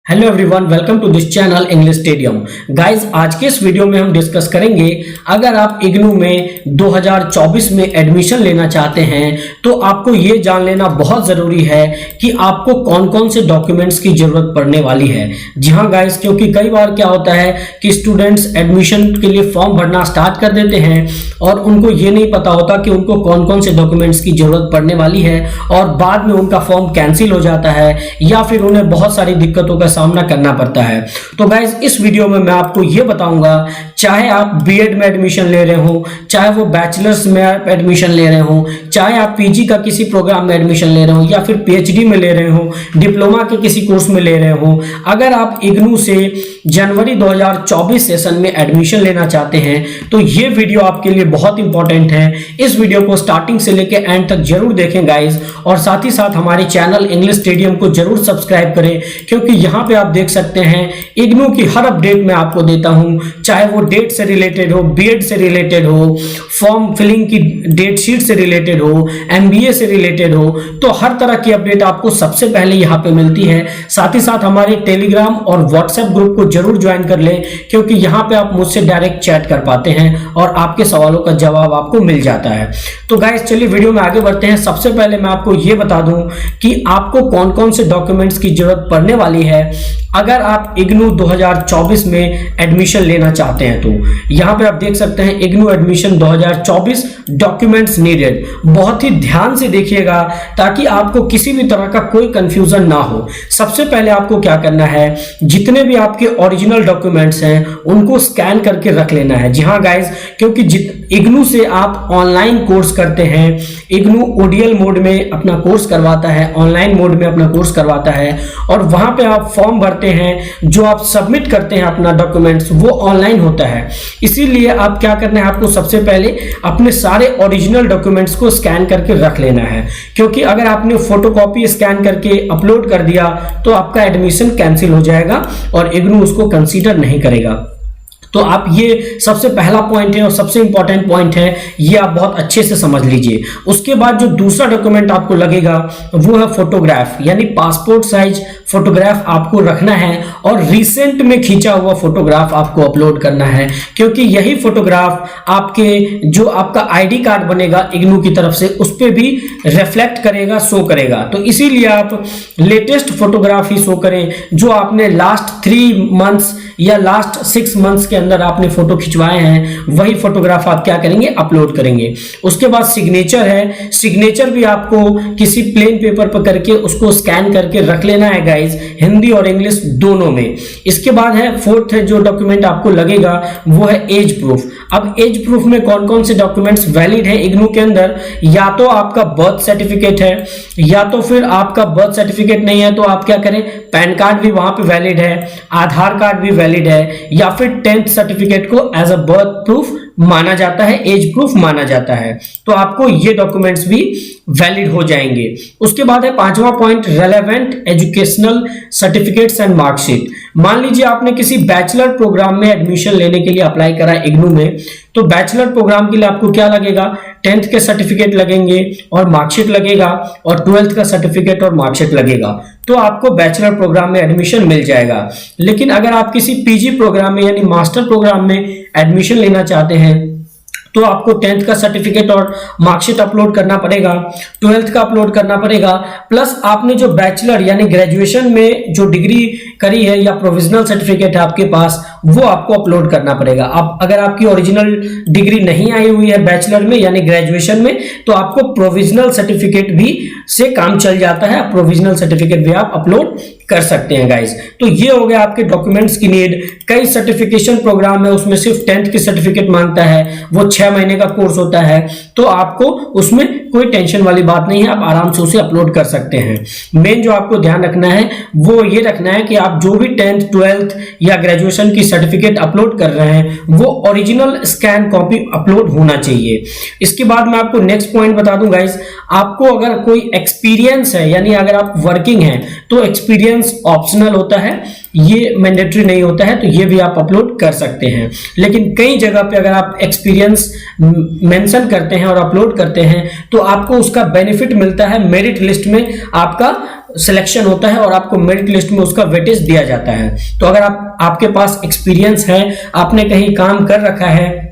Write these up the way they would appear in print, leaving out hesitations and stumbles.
Hello everyone, welcome to this channel English stadium. Guys, आज के इस वीडियो में हम डिस्कस करेंगे अगर आप इग्नू में 2024 में एडमिशन लेना चाहते हैं तो आपको ये जान लेना बहुत ज़रूरी है कि आपको कौन कौन से डॉक्यूमेंट्स की ज़रूरत पड़ने वाली है। जी हाँ गाइज, क्योंकि कई बार क्या होता है कि स्टूडेंट्स एडमिशन के लिए फॉर्म भरना स्टार्ट कर देते हैं और उनको ये नहीं पता होता कि उनको कौन कौन से डॉक्यूमेंट्स की ज़रूरत पड़ने वाली है और बाद में उनका फॉर्म कैंसिल हो जाता है या फिर उन्हें बहुत सारी दिक्कतों का सामना करना पड़ता है। तो गाइज, इस वीडियो में मैं आपको यह बताऊंगा, चाहे आप बीएड में एडमिशन ले रहे हो, चाहे वो बैचलर्स में एडमिशन ले रहे हो, चाहे आप पीजी का किसी प्रोग्राम में एडमिशन ले रहे हो या फिर पीएचडी में ले रहे हो, डिप्लोमा के किसी कोर्स में ले रहे हो, अगर आप इग्नू से जनवरी 2024 सेशन में एडमिशन लेना चाहते हैं तो ये वीडियो आपके लिए बहुत इंपॉर्टेंट है। इस वीडियो को स्टार्टिंग से लेकर एंड तक जरूर देखें गाइज, और साथ ही साथ हमारे चैनल इंग्लिश स्टेडियम को जरूर सब्सक्राइब करें, क्योंकि यहाँ पे आप देख सकते हैं इग्नू की हर अपडेट मैं आपको देता हूँ, चाहे वो डेट से रिलेटेड हो, बीएड से रिलेटेड हो, फॉर्म फिलिंग की डेट शीट से रिलेटेड हो, एमबीए से रिलेटेड हो, तो हर तरह की अपडेट आपको सबसे पहले यहाँ पे मिलती है। साथ ही साथ हमारे टेलीग्राम और व्हाट्सएप ग्रुप को जरूर ज्वाइन कर लें, क्योंकि यहाँ पे आप मुझसे डायरेक्ट चैट कर पाते हैं और आपके सवालों का जवाब आपको मिल जाता है। तो गाइस, चलिए वीडियो में आगे बढ़ते हैं। सबसे पहले मैं आपको ये बता दूं कि आपको कौन कौन से डॉक्यूमेंट्स की जरूरत पड़ने वाली है अगर आप इग्नू 2024 में एडमिशन लेना चाहते हैं। तो यहाँ पे आप देख सकते हैं इग्नू एडमिशन 2024 डॉक्यूमेंट्स नीडेड। बहुत ही ध्यान से देखिएगा ताकि आपको किसी भी तरह का कोई कंफ्यूजन ना हो। सबसे पहले आपको क्या करना है, जितने भी आपके ओरिजिनल डॉक्यूमेंट्स हैं उनको स्कैन करके रख लेना है। जी हाँ गाइज, क्योंकि इग्नू से आप ऑनलाइन कोर्स करते हैं, इग्नू ओडीएल मोड में अपना कोर्स करवाता है, ऑनलाइन मोड में अपना कोर्स करवाता है, और वहां पे आप फॉर्म भरते हैं, जो आप सबमिट करते हैं अपना डॉक्यूमेंट्स वो ऑनलाइन होता है। इसीलिए आप क्या करना है, आपको सबसे पहले अपने सारे ओरिजिनल डॉक्यूमेंट्स को स्कैन करके रख लेना है, क्योंकि अगर आपने फोटोकॉपी स्कैन करके अपलोड कर दिया तो आपका एडमिशन कैंसिल हो जाएगा और इग्नू उसको कंसीडर नहीं करेगा। तो आप ये सबसे पहला पॉइंट है और सबसे इंपॉर्टेंट पॉइंट है, ये आप बहुत अच्छे से समझ लीजिए। उसके बाद जो दूसरा डॉक्यूमेंट आपको लगेगा वो है फोटोग्राफ, यानी पासपोर्ट साइज फोटोग्राफ आपको रखना है और रिसेंट में खींचा हुआ फोटोग्राफ आपको अपलोड करना है, क्योंकि यही फोटोग्राफ आपके जो आपका आईडी कार्ड बनेगा इग्नू की तरफ से उस पर भी रिफ्लेक्ट करेगा, शो करेगा। तो इसीलिए आप लेटेस्ट फोटोग्राफ ही शो करें, जो आपने लास्ट 3 मंथ्स या लास्ट 6 मंथ्स के अंदर आपने फोटो खिंचवाए हैं, वही फोटोग्राफ आप क्या करेंगे, अपलोड करेंगे। उसके बाद सिग्नेचर है, सिग्नेचर भी आपको किसी प्लेन पेपर पर करके उसको स्कैन करके रख लेना है गाइज, हिंदी और इंग्लिश दोनों में। इसके बाद है फोर्थ है जो डॉक्यूमेंट आपको लगेगा वो है एज प्रूफ। अब एज प्रूफ में कौन कौन से डॉक्यूमेंट्स वैलिड है इग्नू के अंदर, या तो आपका बर्थ सर्टिफिकेट है, या तो फिर आपका बर्थ सर्टिफिकेट नहीं है तो आप क्या करें, पैन कार्ड भी वहां पे वैलिड है, आधार कार्ड भी वैलिड है, या फिर 10th सर्टिफिकेट को एज अ बर्थ प्रूफ माना जाता है, एज प्रूफ माना जाता है। तो आपको ये डॉक्यूमेंट्स भी वैलिड हो जाएंगे। उसके बाद है 5वां point, relevant educational certificates and marksheet. मान लीजिए आपने किसी बैचलर प्रोग्राम में एडमिशन लेने के लिए अप्लाई करा इग्नू में, तो बैचलर प्रोग्राम के लिए आपको क्या लगेगा, 10th के सर्टिफिकेट लगेंगे और मार्कशीट लगेगा, और 12th का सर्टिफिकेट और मार्कशीट लगेगा, तो आपको बैचलर प्रोग्राम में एडमिशन मिल जाएगा। लेकिन अगर आप किसी पीजी प्रोग्राम में यानी मास्टर प्रोग्राम में एडमिशन लेना चाहते हैं तो आपको 10th का सर्टिफिकेट और मार्कशीट अपलोड करना पड़ेगा, 12th का अपलोड करना पड़ेगा, प्लस आपने जो बैचलर यानी ग्रेजुएशन में जो डिग्री करी है या प्रोविजनल सर्टिफिकेट है आपके पास वो आपको अपलोड करना पड़ेगा। अब अगर आपकी ओरिजिनल डिग्री नहीं आई हुई है बैचलर में यानी ग्रेजुएशन में, तो आपको प्रोविजनल सर्टिफिकेट भी से काम चल जाता है, प्रोविजनल सर्टिफिकेट भी आप अपलोड कर सकते हैं गाइज। तो ये हो गया आपके डॉक्यूमेंट्स की नीड। कई सर्टिफिकेशन प्रोग्राम है उसमें सिर्फ 10th की सर्टिफिकेट मांगता है, वो 6 महीने का कोर्स होता है, तो आपको उसमें कोई टेंशन वाली बात नहीं है, आप आराम से उसे अपलोड कर सकते हैं। मेन जो आपको ध्यान रखना है वो ये रखना है कि आप जो भी 10th 12th या ग्रेजुएशन की सर्टिफिकेट अपलोड कर रहे हैं वो ओरिजिनल स्कैन कॉपी अपलोड होना चाहिए। इसके बाद मैं आपको नेक्स्ट पॉइंट बता दूं गाइज, आपको अगर कोई एक्सपीरियंस है यानी अगर आप वर्किंग हैं तो एक्सपीरियंस एक्सपीरियंस ऑप्शनल होता है, ये मैंडेटरी नहीं होता है, तो ये भी आप अपलोड कर सकते हैं। लेकिन कई जगह पे अगर आप एक्सपीरियंस मेंशन करते हैं और अपलोड करते हैं तो आपको उसका बेनिफिट मिलता है, मेरिट लिस्ट में आपका सिलेक्शन होता है और आपको मेरिट लिस्ट में उसका वेटेज दिया जाता है। तो अगर आपके पास एक्सपीरियंस है, आपने कहीं काम कर रखा है,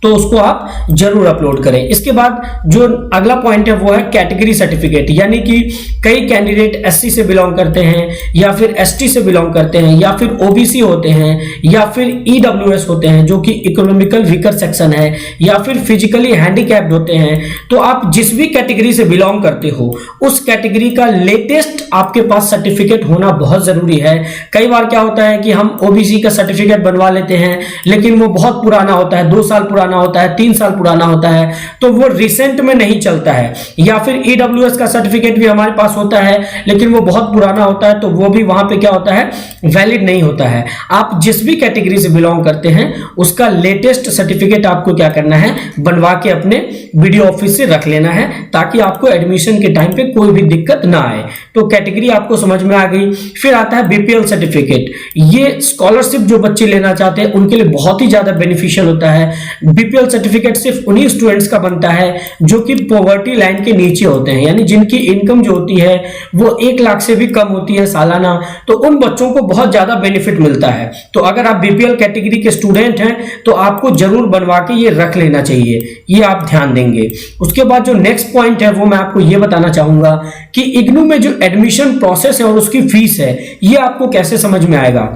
तो उसको आप जरूर अपलोड करें। इसके बाद जो अगला पॉइंट है वो है कैटेगरी सर्टिफिकेट, यानी कि कई कैंडिडेट एससी से बिलोंग करते हैं या फिर एसटी से बिलोंग करते हैं या फिर ओबीसी होते हैं या फिर ईडब्ल्यूएस होते हैं जो कि इकोनॉमिकल वीकर सेक्शन है, या फिर फिजिकली हैंडीकैप्ड होते हैं। तो आप जिस भी कैटेगरी से बिलोंग करते हो उस कैटेगरी का लेटेस्ट आपके पास सर्टिफिकेट होना बहुत जरूरी है। कई बार क्या होता है कि हम ओबीसी का सर्टिफिकेट बनवा लेते हैं लेकिन वो बहुत पुराना होता है, 2 साल पुराना होता है, 3 साल पुराना होता है, तो वो रिसेंट में नहीं चलता है। या फिर ईडब्ल्यूएस का सर्टिफिकेट भी हमारे पास होता है लेकिन वो बहुत पुराना होता है, तो वो भी वहां पे क्या होता है, वैलिड नहीं होता है। आप जिस भी कैटेगरी से बिलोंग करते हैं उसका लेटेस्ट सर्टिफिकेट आपको क्या करना है, बनवा के अपने वीडियो ऑफिस से रख लेना है ताकि आपको एडमिशन के टाइम पे कोई भी दिक्कत ना आए। तो कैटेगरी आपको समझ में आ गई। फिर आता है बीपीएल सर्टिफिकेट। ये स्कॉलरशिप जो बच्चे लेना चाहते हैं उनके लिए बहुत ही ज्यादा बेनिफिशियल होता है। बीपीएल सर्टिफिकेट सिर्फ उन्हीं स्टूडेंट्स का बनता है जो कि पॉवर्टी लाइन के नीचे होते हैं, यानी जिनकी इनकम जो होती है वो 1 लाख से भी कम होती है सालाना, तो उन बच्चों को बहुत ज्यादा बेनिफिट मिलता है। तो अगर आप बीपीएल कैटेगरी के स्टूडेंट हैं तो आपको जरूर बनवा के ये रख लेना चाहिए, ये आप ध्यान देंगे। उसके बाद जो नेक्स्ट पॉइंट है वो मैं आपको ये बताना चाहूंगा कि इग्नू में जो एडमिशन प्रोसेस है और उसकी फीस है ये आपको कैसे समझ में आएगा।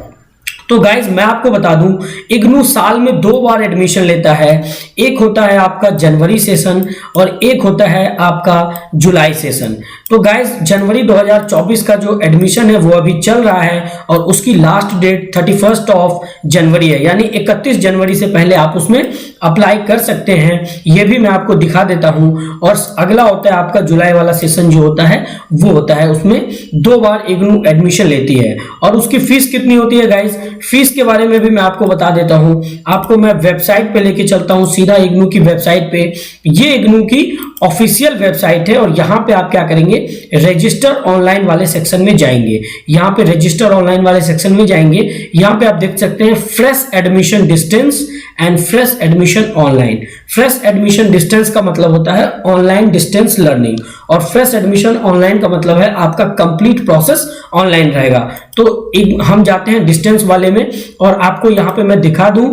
तो गाइज मैं आपको बता दूं, इग्नू साल में 2 बार एडमिशन लेता है। एक होता है आपका जनवरी सेशन और एक होता है आपका जुलाई सेशन। तो गाइज जनवरी 2024 का जो एडमिशन है वो अभी चल रहा है और उसकी लास्ट डेट 31 ऑफ जनवरी है, यानी 31 जनवरी से पहले आप उसमें अप्लाई कर सकते हैं। ये भी मैं आपको दिखा देता हूं। और अगला होता है आपका जुलाई वाला सेशन जो होता है वो होता है, उसमें 2 बार इग्नू एडमिशन लेती है। और उसकी फीस कितनी होती है गाइज, फीस के बारे में भी मैं आपको बता देता हूं। आपको मैं वेबसाइट पे लेके चलता हूं सीधा इग्नू की वेबसाइट पे। ये इग्नू की ऑफिशियल वेबसाइट है और यहाँ पे आप क्या करेंगे, रजिस्टर ऑनलाइन वाले सेक्शन में जाएंगे। यहाँ पे रजिस्टर ऑनलाइन वाले सेक्शन में जाएंगे, यहाँ पे आप देख सकते हैं fresh admission distance and fresh admission online. Fresh admission distance का मतलब होता है ऑनलाइन डिस्टेंस लर्निंग और फ्रेश एडमिशन ऑनलाइन का मतलब है आपका कंप्लीट प्रोसेस ऑनलाइन रहेगा। तो हम जाते हैं डिस्टेंस वाले में और आपको यहाँ पे मैं दिखा दूं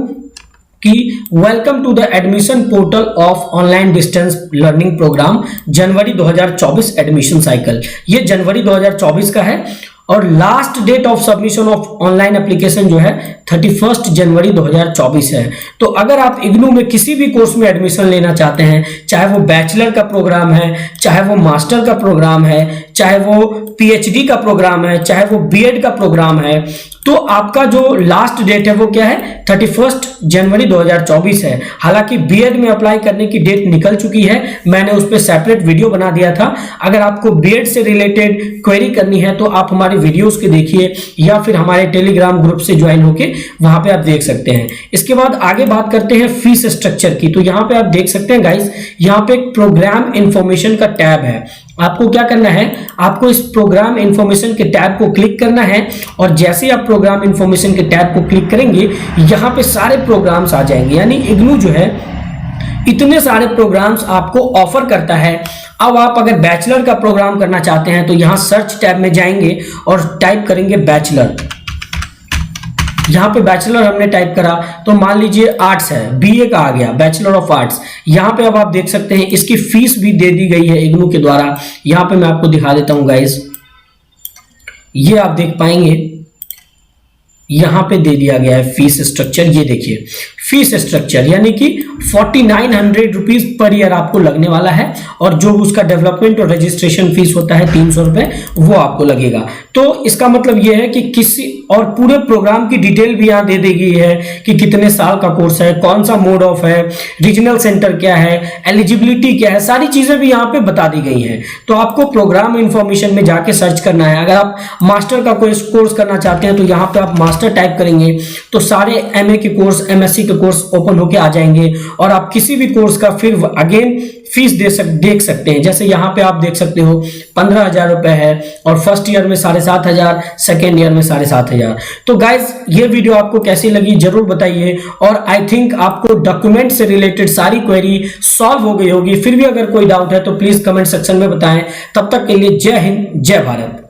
कि welcome to the admission portal of online distance learning programme January 2024 admission cycle. ये जनवरी 2024 का है और last date of submission of online application जो है 31 जनवरी 2024 है। तो अगर आप इग्नू में किसी भी कोर्स में एडमिशन लेना चाहते हैं, चाहे वो बैचलर का प्रोग्राम है, चाहे वो मास्टर का प्रोग्राम है, चाहे वो पीएचडी का प्रोग्राम है, चाहे वो बीएड का प्रोग्राम है, तो आपका जो लास्ट डेट है वो क्या है, 31 जनवरी 2024 है। हालांकि बीएड में अप्लाई करने की डेट निकल चुकी है, मैंने उस पर सेपरेट वीडियो बना दिया था। अगर आपको बीएड से रिलेटेड क्वेरी करनी है तो आप हमारे वीडियोस के देखिए या फिर हमारे टेलीग्राम ग्रुप से ज्वाइन होके वहां पे आप देख सकते हैं। इसके बाद आगे बात करते हैं फीस स्ट्रक्चर की। तो यहाँ पे आप देख सकते हैं गाइस, यहाँ पे एक प्रोग्राम इंफॉर्मेशन का टैब है। आपको क्या करना है, आपको इस प्रोग्राम इंफॉर्मेशन के टैब को क्लिक करना है और जैसे ही आप प्रोग्राम इंफॉर्मेशन के टैब को क्लिक करेंगे यहाँ पे सारे प्रोग्राम्स आ जाएंगे। यानी इग्नू जो है इतने सारे प्रोग्राम्स आपको ऑफर करता है। अब आप अगर बैचलर का प्रोग्राम करना चाहते हैं तो यहाँ सर्च टैब में जाएंगे और टाइप करेंगे बैचलर। यहाँ पे बैचलर हमने टाइप करा तो मान लीजिए आर्ट्स है, बीए का आ गया, बैचलर ऑफ आर्ट्स। यहाँ पे अब आप देख सकते हैं इसकी फीस भी दे दी गई है इग्नू के द्वारा। यहाँ पे मैं आपको दिखा देता हूँ गाइस, ये आप देख पाएंगे यहाँ पे दे दिया गया है फीस स्ट्रक्चर। ये देखिए फीस स्ट्रक्चर यानी कि 4900 रुपीज पर ईयर आपको लगने वाला है और जो उसका डेवलपमेंट और रजिस्ट्रेशन फीस होता है 300 रुपए वो आपको लगेगा। तो इसका मतलब ये है कि किसी और पूरे प्रोग्राम की डिटेल भी यहाँ दे दी गई है कि कितने साल का कोर्स है, कौन सा मोड ऑफ है, रीजनल सेंटर क्या है, एलिजिबिलिटी क्या है, सारी चीजें भी यहाँ पे बता दी गई हैं। तो आपको प्रोग्राम इंफॉर्मेशन में जाके सर्च करना है। अगर आप मास्टर का कोई कोर्स करना चाहते हैं तो यहाँ पे आप मास्टर टाइप करेंगे तो सारे एमए के कोर्स, एमएससी के कोर्स ओपन होके आ जाएंगे और आप किसी भी कोर्स का फिर अगेन फीस देख सकते हैं। जैसे यहाँ पे आप देख सकते हो 15,000 रुपए है और फर्स्ट ईयर में 7,500, सेकेंड ईयर में 7,500। तो गाइज ये वीडियो आपको कैसी लगी जरूर बताइए, और आई थिंक आपको डॉक्यूमेंट से रिलेटेड सारी क्वेरी सॉल्व हो गई होगी। फिर भी अगर कोई डाउट है तो प्लीज कमेंट सेक्शन में बताएं। तब तक के लिए जय हिंद, जय भारत।